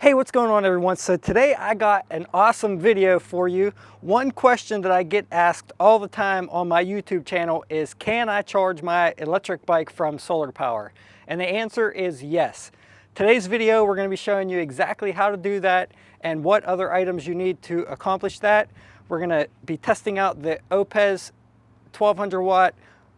Hey, what's going on everyone? So today I got an awesome video for you. One question that I get asked all the time on my YouTube channel is, can I charge my electric bike from solar power? And the answer is yes. Today's video, we're going to be showing you exactly how to do that and what other items you need to accomplish that. We're going to be testing out the Oupes 1200 watt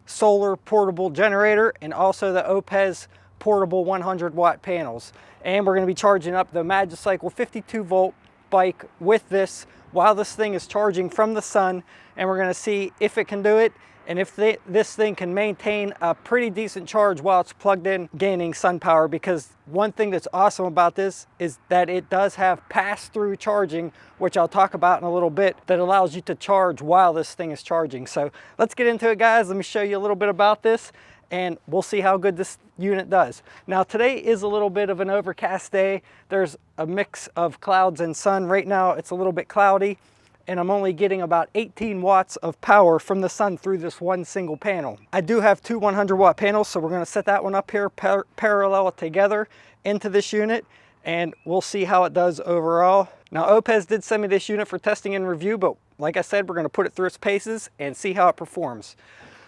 solar portable generator and also the Oupes portable 100 watt panels. And we're going to be charging up the Magicycle 52 volt bike with this while this thing is charging from the sun, and we're going to see if it can do it and if this thing can maintain a pretty decent charge while it's plugged in gaining sun power. Because one thing that's awesome about this is that it does have pass-through charging, which I'll talk about in a little bit, that allows you to charge while this thing is charging. So let's get into it, guys. Let me show you a little bit about this and we'll see how good this unit does. Now today is a little bit of an overcast day. There's a mix of clouds and sun. Right now it's a little bit cloudy and I'm only getting about 18 watts of power from the sun through this one single panel. I do have two 100 watt panels, so we're going to set that one up here parallel together into this unit and we'll see how it does overall. Now Oupes did send me this unit for testing and review, but like I said, we're going to put it through its paces and see how it performs.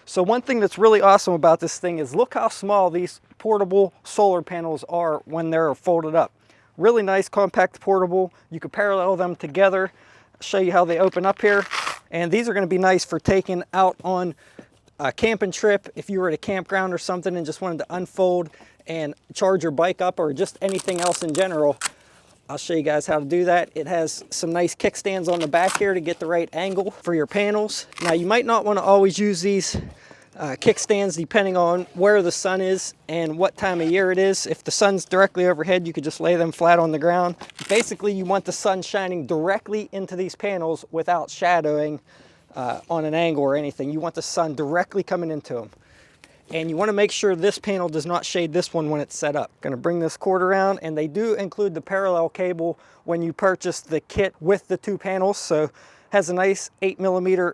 So one thing that's really awesome about this thing is look how small these portable solar panels are when they're folded up. Really nice, compact, portable. You could parallel them together. I'll show you how they open up here. And these are going to be nice for taking out on a camping trip. If you were at a campground or something and just wanted to unfold and charge your bike up, or just anything else in general, I'll show you guys how to do that. It has some nice kickstands on the back here to get the right angle for your panels. Now you might not want to always use these kickstands depending on where the sun is and what time of year it is. If the sun's directly overhead, you could just lay them flat on the ground. Basically, you want the sun shining directly into these panels without shadowing on an angle or anything. You want the sun directly coming into them. And you want to make sure this panel does not shade this one when it's set up. Going to bring this cord around, and they do include the parallel cable when you purchase the kit with the two panels. So it has a nice 8mm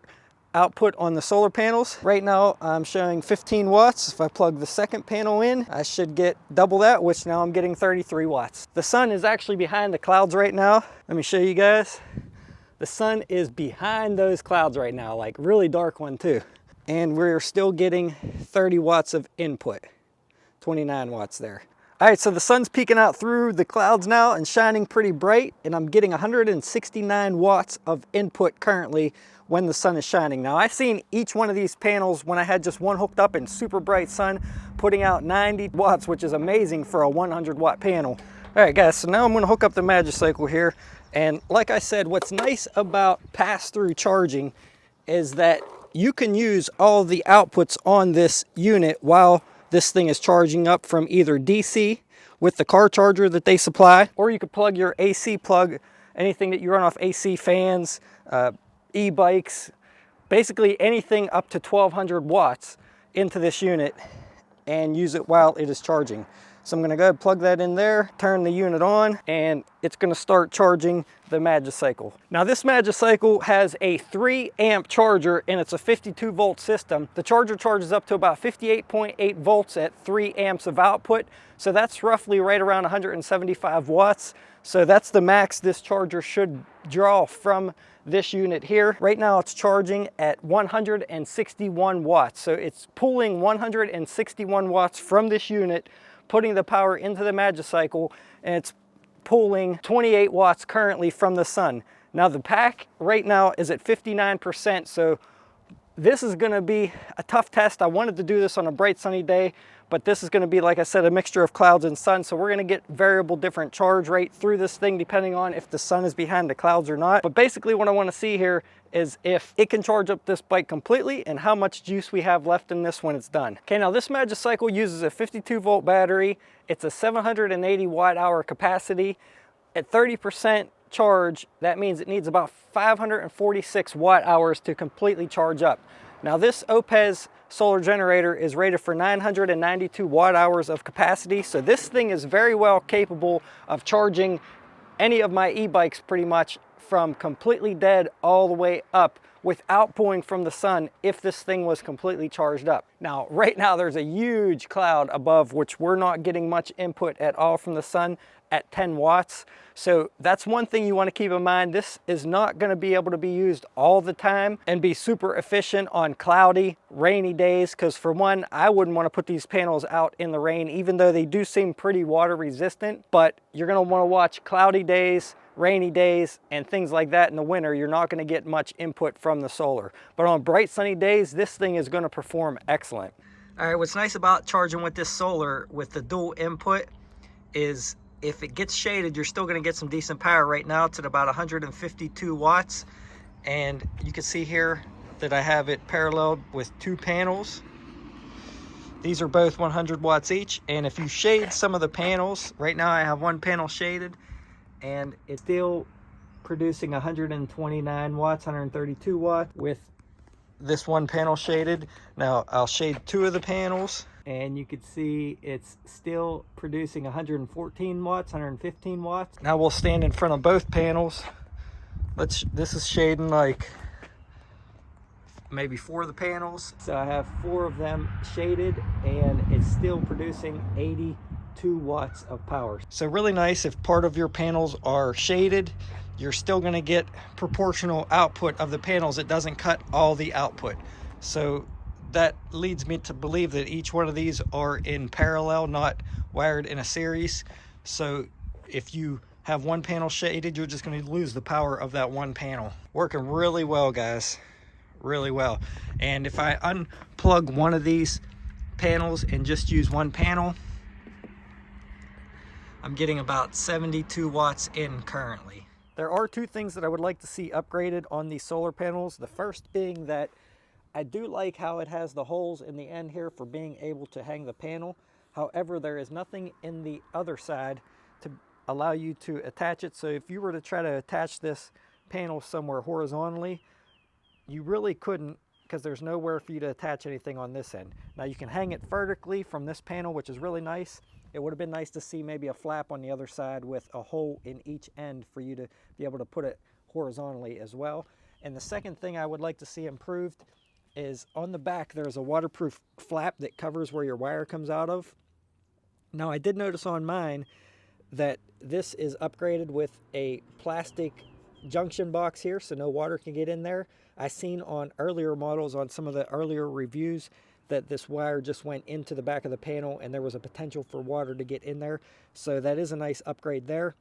output on the solar panels. Right now I'm showing 15 watts. If I plug the second panel in, I should get double that, which now I'm getting 33 watts. The sun is actually behind the clouds right now. Let me show you guys. The sun is behind those clouds right now, like really dark one too. And we're still getting 30 watts of input, 29 watts there. All right, so the sun's peeking out through the clouds now and shining pretty bright, and I'm getting 169 watts of input currently when the sun is shining. Now I've seen each one of these panels when I had just one hooked up in super bright sun putting out 90 watts, which is amazing for a 100 watt panel. All right guys, so now I'm gonna hook up the Magicycle here. And like I said, what's nice about pass-through charging is that you can use all the outputs on this unit while this thing is charging up from either DC with the car charger that they supply, or you could plug your AC plug, anything that you run off AC fans, e-bikes, basically anything up to 1200 watts into this unit and use it while it is charging. So I'm going to go ahead and plug that in there, turn the unit on, and it's going to start charging the Magicycle. Now this Magicycle has a 3 amp charger and it's a 52 volt system. The charger charges up to about 58.8 volts at 3 amps of output. So that's roughly right around 175 watts. So that's the max this charger should draw from this unit here. Right now it's charging at 161 watts. So it's pulling 161 watts from this unit, putting the power into the Magicycle, and it's pulling 28 watts currently from the sun. Now the pack right now is at 59%, so this is going to be a tough test. I wanted to do this on a bright sunny day, but this is going to be, like I said, a mixture of clouds and sun, so we're going to get variable different charge rate through this thing depending on if the sun is behind the clouds or not. But basically what I want to see here is if it can charge up this bike completely and how much juice we have left in this when it's done. Okay, now this Magicycle uses a 52 volt battery. It's a 780 watt hour capacity. At 30% charge, that means it needs about 546 watt hours to completely charge up. Now this Oupes solar generator is rated for 992 watt hours of capacity, so this thing is very well capable of charging any of my e-bikes pretty much from completely dead all the way up without pulling from the sun if this thing was completely charged up. Now, right now there's a huge cloud above which we're not getting much input at all from the sun. at 10 watts. So that's one thing you want to keep in mind. This is not going to be able to be used all the time and be super efficient on cloudy, rainy days, because for one, I wouldn't want to put these panels out in the rain, even though they do seem pretty water resistant. But you're going to want to watch cloudy days, rainy days, and things like that in the winter. You're not going to get much input from the solar. But on bright sunny days, this thing is going to perform excellent. All right, what's nice about charging with this solar with the dual input is if it gets shaded, you're still going to get some decent power. Right now it's at about 152 watts, and you can see here that I have it paralleled with two panels. These are both 100 watts each, and if you shade some of the panels, right now I have one panel shaded and it's still producing 129 watts, 132 watts with this one panel shaded. Now I'll shade two of the panels and you can see it's still producing 114 watts, 115 watts. Now we'll stand in front of both panels. This is shading like maybe 4 of the panels. So I have 4 of them shaded and it's still producing 82 watts of power. So really nice if part of your panels are shaded, you're still gonna get proportional output of the panels. It doesn't cut all the output. So that leads me to believe that each one of these are in parallel, not wired in a series. So if you have one panel shaded, you're just going to lose the power of that one panel. Working really well, guys, really well. And if I unplug one of these panels and just use one panel, I'm getting about 72 watts in currently. There are 2 things that I would like to see upgraded on these solar panels. The first being that I do like how it has the holes in the end here for being able to hang the panel. However, there is nothing in the other side to allow you to attach it. So if you were to try to attach this panel somewhere horizontally, you really couldn't, because there's nowhere for you to attach anything on this end. Now you can hang it vertically from this panel, which is really nice. It would have been nice to see maybe a flap on the other side with a hole in each end for you to be able to put it horizontally as well. And the second thing I would like to see improved is on the back there's a waterproof flap that covers where your wire comes out of. Now I did notice on mine that this is upgraded with a plastic junction box here, so no water can get in there. I seen on earlier models, on some of the earlier reviews, that this wire just went into the back of the panel and there was a potential for water to get in there. So that is a nice upgrade there.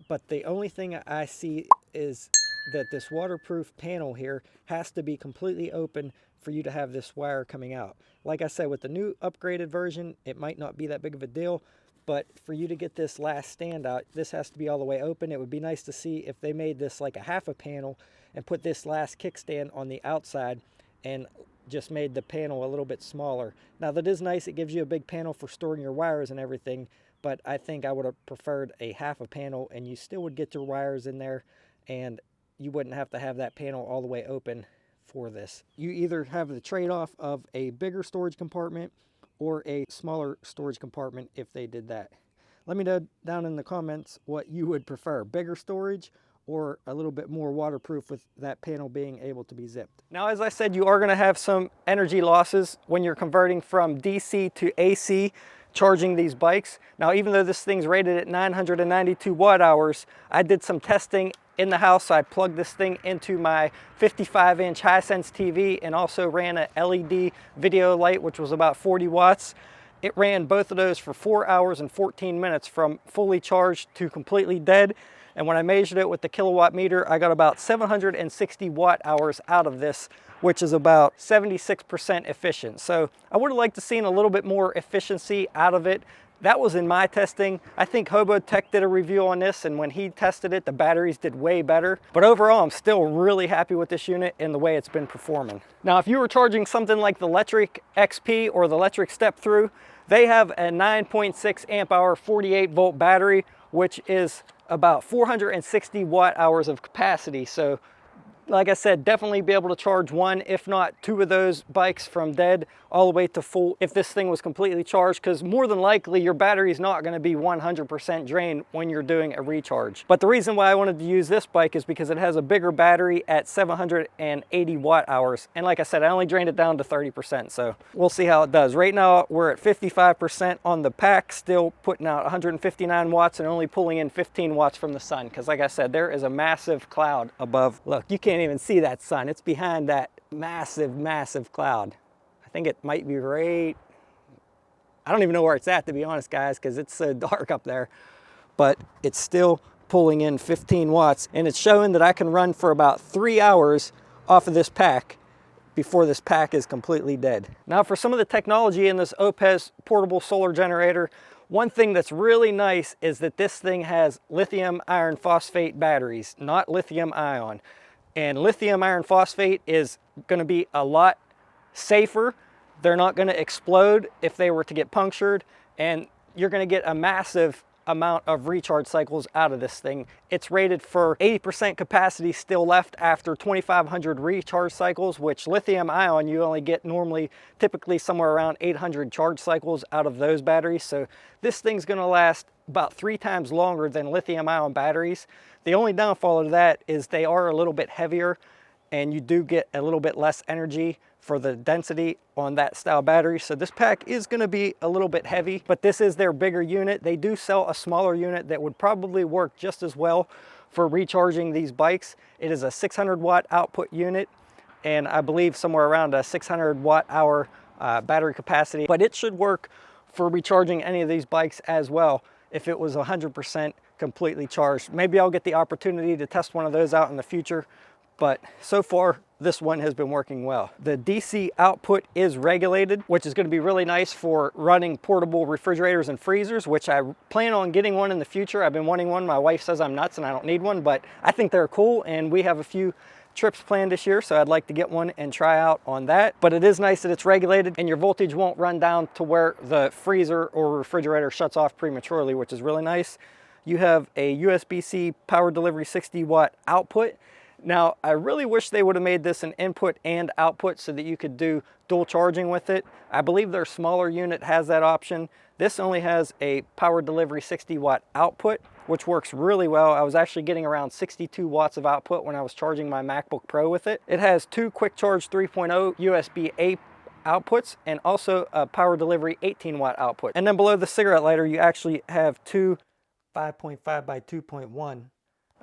But the only thing I see is that this waterproof panel here has to be completely open for you to have this wire coming out. Like I said, with the new upgraded version, it might not be that big of a deal, but for you to get this last stand out, this has to be all the way open. It would be nice to see if they made this like a half a panel and put this last kickstand on the outside and just made the panel a little bit smaller. Now that is nice, it gives you a big panel for storing your wires and everything, but I think I would have preferred a half a panel and you still would get your wires in there and you wouldn't have to have that panel all the way open for this. You either have the trade-off of a bigger storage compartment or a smaller storage compartment if they did that. Let me know down in the comments what you would prefer, bigger storage or a little bit more waterproof with that panel being able to be zipped. Now, as I said, you are going to have some energy losses when you're converting from DC to AC charging these bikes. Now, even though this thing's rated at 992 watt hours, I did some testing in the house. I plugged this thing into my 55-inch Hisense TV and also ran a LED video light, which was about 40 watts. It ran both of those for 4 hours and 14 minutes from fully charged to completely dead. And when I measured it with the kilowatt meter, I got about 760 watt hours out of this, which is about 76% efficient. So I would have liked to seen a little bit more efficiency out of it. That was in my testing. I think Hobo Tech did a review on this, and when he tested it, the batteries did way better. But overall, I'm still really happy with this unit and the way it's been performing. Now, if you were charging something like the Electric XP or the Electric Step Through, they have a 9.6 amp hour 48 volt battery, which is about 460 watt hours of capacity. So like I said, definitely be able to charge one, if not two of those bikes from dead all the way to full if this thing was completely charged, because more than likely your battery is not going to be 100% drained when you're doing a recharge. But the reason why I wanted to use this bike is because it has a bigger battery at 780 watt hours. And like I said, I only drained it down to 30%, so we'll see how it does. Right now we're at 55% on the pack, still putting out 159 watts and only pulling in 15 watts from the sun, because like I said, there is a massive cloud above. Look, you can't even see that sun. It's behind that massive cloud. I think it might be right, I don't even know where it's at, to be honest, guys, because it's so dark up there. But it's still pulling in 15 watts, and it's showing that I can run for about 3 hours off of this pack before this pack is completely dead. Now, for some of the technology in this Oupes portable solar generator, one thing that's really nice is that this thing has lithium iron phosphate batteries, not lithium ion. And lithium iron phosphate is going to be a lot safer. They're not going to explode if they were to get punctured, and you're going to get a massive amount of recharge cycles out of this thing. It's rated for 80% capacity still left after 2,500 recharge cycles, which lithium ion you only get normally typically somewhere around 800 charge cycles out of those batteries. So this thing's going to last about 3 times longer than lithium ion batteries. The only downfall of that is they are a little bit heavier, and you do get a little bit less energy for the density on that style battery. So this pack is going to be a little bit heavy, but this is their bigger unit. They do sell a smaller unit that would probably work just as well for recharging these bikes. It is a 600 watt output unit, and I believe somewhere around a 600 watt hour battery capacity, but it should work for recharging any of these bikes as well if it was 100% completely charged. Maybe I'll get the opportunity to test one of those out in the future, but so far this one has been working well. The DC output is regulated, which is going to be really nice for running portable refrigerators and freezers, which I plan on getting one in the future. I've been wanting one. My wife says I'm nuts and I don't need one, but I think they're cool, and we have a few trips planned this year, so I'd like to get one and try out on that. But it is nice that it's regulated and your voltage won't run down to where the freezer or refrigerator shuts off prematurely, which is really nice. You have a USB-C power delivery 60 watt output. Now, I really wish they would have made this an input and output so that you could do dual charging with it. I believe their smaller unit has that option. This only has a power delivery 60 watt output, which works really well. I was actually getting around 62 watts of output when I was charging my MacBook Pro with it. It has 2 Quick Charge 3.0 USB-A outputs and also a power delivery 18 watt output. And then below the cigarette lighter, you actually have 2 5.5 by 2.1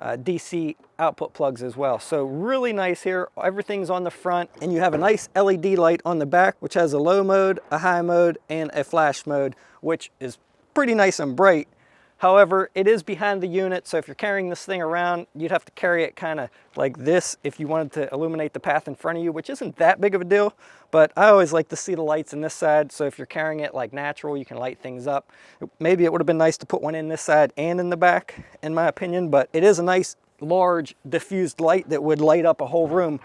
DC output plugs as well. So really nice here. Everything's on the front, and you have a nice LED light on the back, which has a low mode, a high mode, and a flash mode, which is pretty nice and bright. However, it is behind the unit, so if you're carrying this thing around, you'd have to carry it kind of like this if you wanted to illuminate the path in front of you, which isn't that big of a deal, but I always like to see the lights in this side, so if you're carrying it like natural, you can light things up. Maybe it would have been nice to put one in this side and in the back, in my opinion, but it is a nice, large, diffused light that would light up a whole room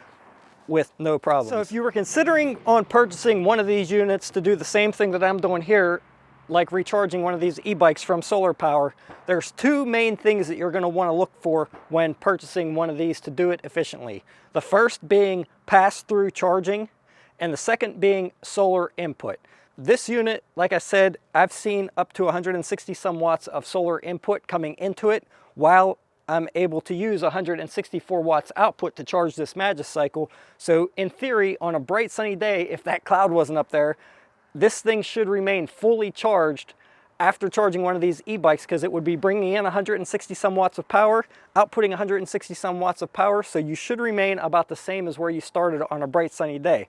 with no problem. So if you were considering on purchasing one of these units to do the same thing that I'm doing here, like recharging one of these e-bikes from solar power, there's 2 main things that you're going to want to look for when purchasing one of these to do it efficiently. The first being pass-through charging, and the second being solar input. This unit, like I said, I've seen up to 160 some watts of solar input coming into it, while I'm able to use 164 watts output to charge this Magis cycle. So in theory, on a bright sunny day, if that cloud wasn't up there, this thing should remain fully charged after charging one of these e-bikes, because it would be bringing in 160 some watts of power, outputting 160 some watts of power, so you should remain about the same as where you started on a bright sunny day.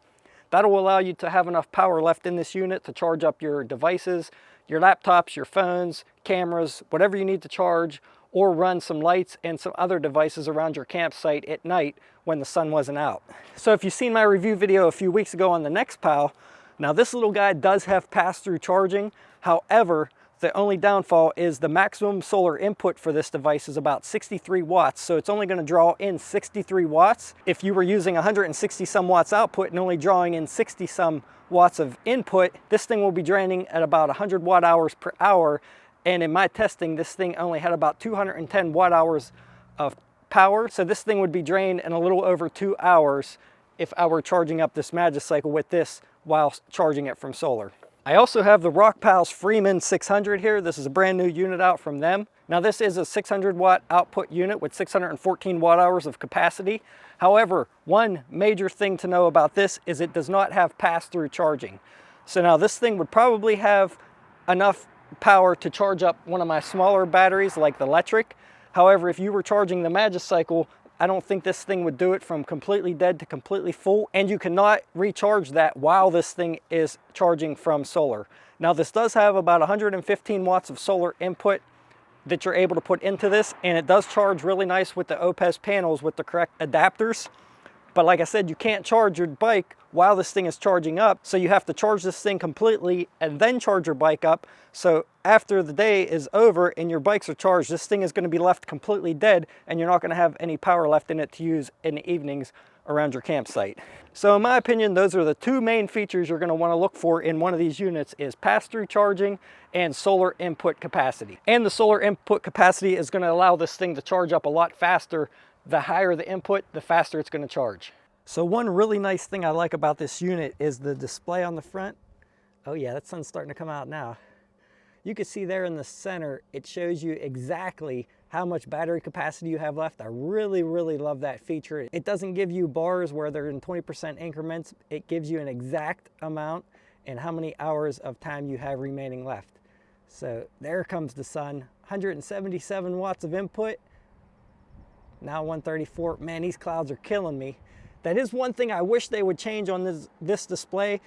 That'll allow you to have enough power left in this unit to charge up your devices, your laptops, your phones, cameras, whatever you need to charge, or run some lights and some other devices around your campsite at night when the sun wasn't out. So if you've seen my review video a few weeks ago on the NextPal, now this little guy does have pass-through charging. However, the only downfall is the maximum solar input for this device is about 63 watts. So it's only going to draw in 63 watts. If you were using 160 some watts output and only drawing in 60 some watts of input, this thing will be draining at about 100 watt hours per hour. And in my testing, this thing only had about 210 watt hours of power. So this thing would be drained in a little over 2 hours if I were charging up this Magicycle with this while charging it from solar. I also have the Rockpals Freeman 600 here. This is a brand new unit out from them. Now this is a 600 watt output unit with 614 watt hours of capacity. However, one major thing to know about this is it does not have pass-through charging. So now this thing would probably have enough power to charge up one of my smaller batteries like the electric. However, if you were charging the Magicycle, I don't think this thing would do it from completely dead to completely full, and you cannot recharge that while this thing is charging from solar. Now this does have about 115 watts of solar input that you're able to put into this, and it does charge really nice with the Oupes panels with the correct adapters. But like I said, you can't charge your bike while this thing is charging up, so you have to charge this thing completely and then charge your bike up. So after the day is over and your bikes are charged, this thing is going to be left completely dead, and you're not going to have any power left in it to use in the evenings around your campsite. So in my opinion, those are the two main features you're going to want to look for in one of these units: is pass-through charging and solar input capacity. And the solar input capacity is going to allow this thing to charge up a lot faster. The higher the input, the faster it's going to charge. So one really nice thing I like about this unit is the display on the front. Oh yeah, that sun's starting to come out now. You can see there in the center, it shows you exactly how much battery capacity you have left. I really, really love that feature. It doesn't give you bars where they're in 20% increments. It gives you an exact amount and how many hours of time you have remaining left. So there comes the sun, 177 watts of input. Now 134. Man, these clouds are killing me. That is one thing I wish they would change on this display.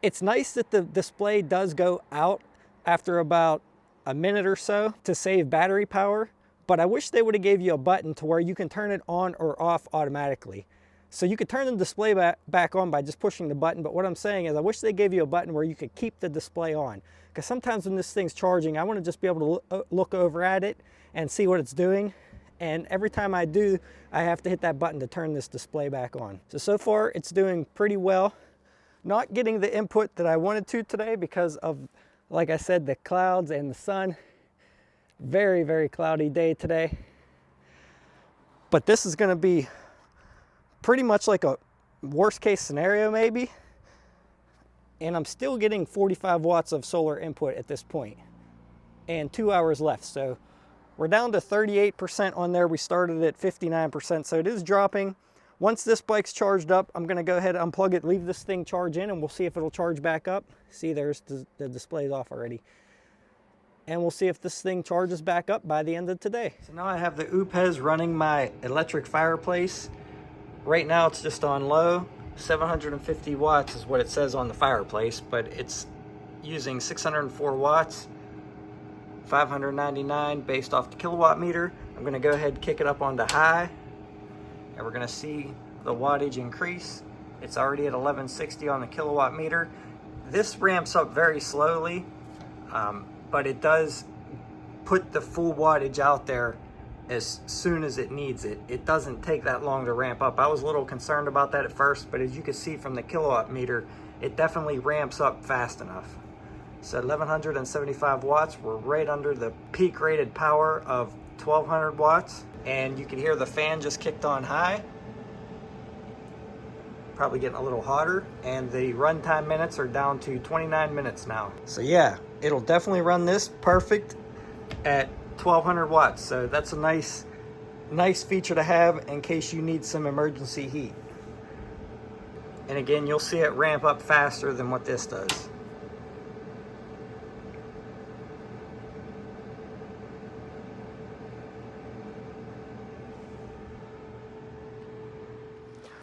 It's nice that the display does go out after about a minute or so to save battery power, but I wish they would have gave you a button to where you can turn it on or off automatically. So you could turn the display back on by just pushing the button, but what I'm saying is I wish they gave you a button where you could keep the display on. Because sometimes when this thing's charging, I want to just be able to look over at it and see what it's doing. And every time I do, I have to hit that button to turn this display back on. So far it's doing pretty well. Not getting the input that I wanted to today because of, like I said, the clouds and the sun. Very, very cloudy day today. But this is gonna be pretty much like a worst case scenario maybe. And I'm still getting 45 watts of solar input at this point and 2 hours left. So we're down to 38% on there. We started at 59%, so it is dropping. Once this bike's charged up, I'm gonna go ahead and unplug it, leave this thing charge in, and we'll see if it'll charge back up. See, there's the display's off already. And we'll see if this thing charges back up by the end of today. So now I have the Oupes running my electric fireplace. Right now it's just on low. 750 watts is what it says on the fireplace, but it's using 604 watts. 599 based off the kilowatt meter. I'm going to go ahead and kick it up onto high, and we're going to see the wattage increase. It's already at 1160 on the kilowatt meter. This ramps up very slowly, but it does put the full wattage out there as soon as it needs it. It doesn't take that long to ramp up. I was a little concerned about that at first, but as you can see from the kilowatt meter, it definitely ramps up fast enough. So 1175 watts, we're right under the peak rated power of 1200 watts. And you can hear the fan just kicked on high. Probably getting a little hotter. And the runtime minutes are down to 29 minutes now. So yeah, it'll definitely run this perfect at 1200 watts. So that's a nice feature to have in case you need some emergency heat. And again, you'll see it ramp up faster than what this does.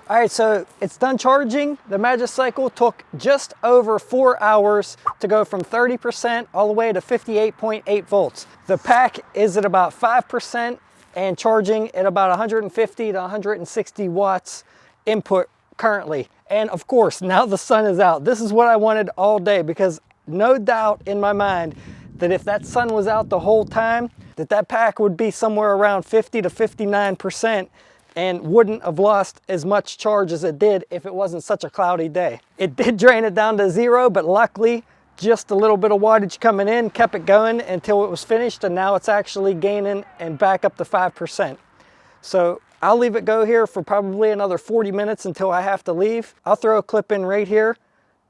All right, so it's done charging. The Magicycle took just over 4 hours to go from 30% all the way to 58.8 volts. The pack is at about 5% and charging at about 150 to 160 watts input currently. And of course, now the sun is out. This is what I wanted all day, because no doubt in my mind that if that sun was out the whole time, that pack would be somewhere around 50 to 59%. And wouldn't have lost as much charge as it did if it wasn't such a cloudy day. It did drain it down to 0, but luckily just a little bit of wattage coming in kept it going until it was finished, and now it's actually gaining and back up to 5%. So I'll leave it go here for probably another 40 minutes until I have to leave. I'll throw a clip in right here.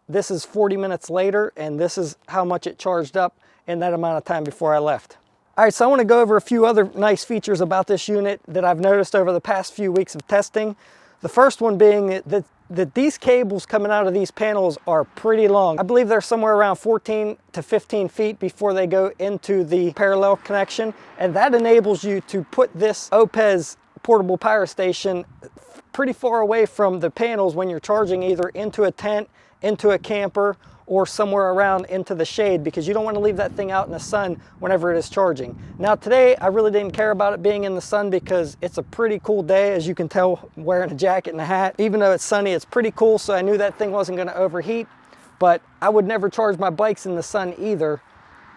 This is 40 minutes later, and this is how much it charged up in that amount of time before I left. All right, so I want to go over a few other nice features about this unit that I've noticed over the past few weeks of testing. The first one being that these cables coming out of these panels are pretty long. I believe they're somewhere around 14 to 15 feet before they go into the parallel connection, and that enables you to put this Oupes portable power station pretty far away from the panels when you're charging, either into a tent, into a camper, or somewhere around into the shade, because you don't want to leave that thing out in the sun whenever it is charging. Now today, I really didn't care about it being in the sun because it's a pretty cool day. As you can tell, wearing a jacket and a hat. Even though it's sunny, it's pretty cool, so I knew that thing wasn't going to overheat. But I would never charge my bikes in the sun either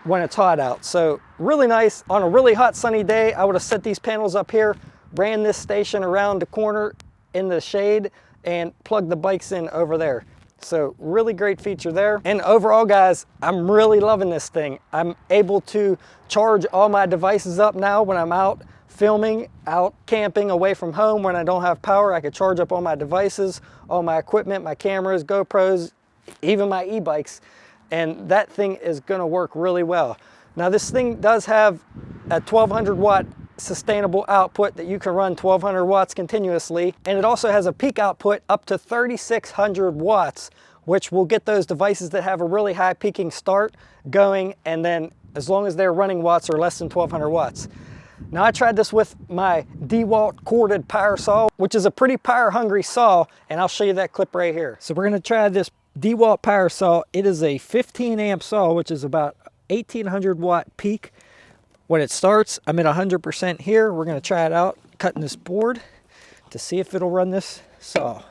when it's hot out. So really nice. On a really hot sunny day, I would have set these panels up here, ran this station around the corner in the shade, and plugged the bikes in over there. So really great feature there. And overall, guys, I'm really loving this thing. I'm able to charge all my devices up now when I'm out filming, out camping away from home. When I don't have power, I could charge up all my devices, all my equipment, my cameras, GoPros, even my e-bikes. And that thing is gonna work really well. Now this thing does have a 1200 watt sustainable output that you can run 1200 watts continuously, and it also has a peak output up to 3600 watts, which will get those devices that have a really high peaking start going, and then as long as their running watts are less than 1200 watts. Now I tried this with my DeWalt corded power saw, which is a pretty power hungry saw, and I'll show you that clip right here. So we're going to try this DeWalt power saw. It is a 15 amp saw, which is about 1800 watt peak. When it starts, I'm at 100% here. We're going to try it out, cutting this board to see if it'll run this saw.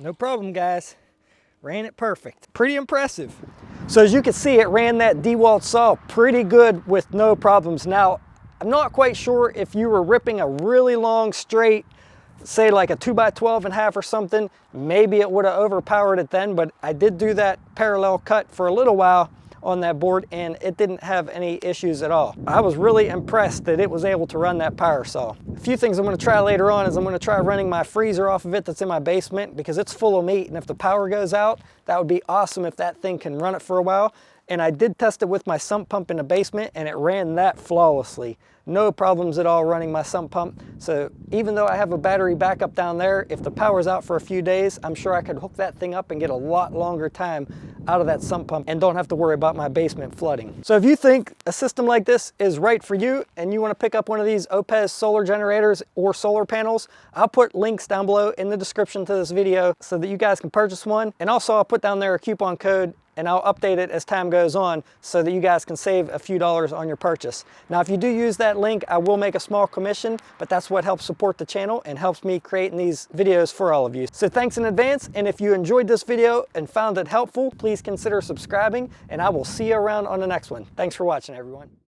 No problem, guys. Ran it perfect. Pretty impressive. So as you can see, it ran that DeWalt saw pretty good with no problems. Now, I'm not quite sure if you were ripping a really long straight, say like a 2x12.5 or something, maybe it would have overpowered it then, but I did do that parallel cut for a little while on that board and it didn't have any issues at all. I was really impressed that it was able to run that power saw. A few things I'm going to try later on is I'm going to try running my freezer off of it that's in my basement because it's full of meat, and if the power goes out, that would be awesome if that thing can run it for a while. And I did test it with my sump pump in the basement and it ran that flawlessly. No problems at all running my sump pump. So even though I have a battery backup down there, if the power's out for a few days, I'm sure I could hook that thing up and get a lot longer time out of that sump pump and don't have to worry about my basement flooding. So if you think a system like this is right for you and you want to pick up one of these Oupes solar generators or solar panels, I'll put links down below in the description to this video so that you guys can purchase one. And also I'll put down there a coupon code and I'll update it as time goes on so that you guys can save a few dollars on your purchase. Now, if you do use that link, I will make a small commission, but that's what helps support the channel and helps me creating these videos for all of you. So thanks in advance, and if you enjoyed this video and found it helpful, please consider subscribing, and I will see you around on the next one. Thanks for watching, everyone.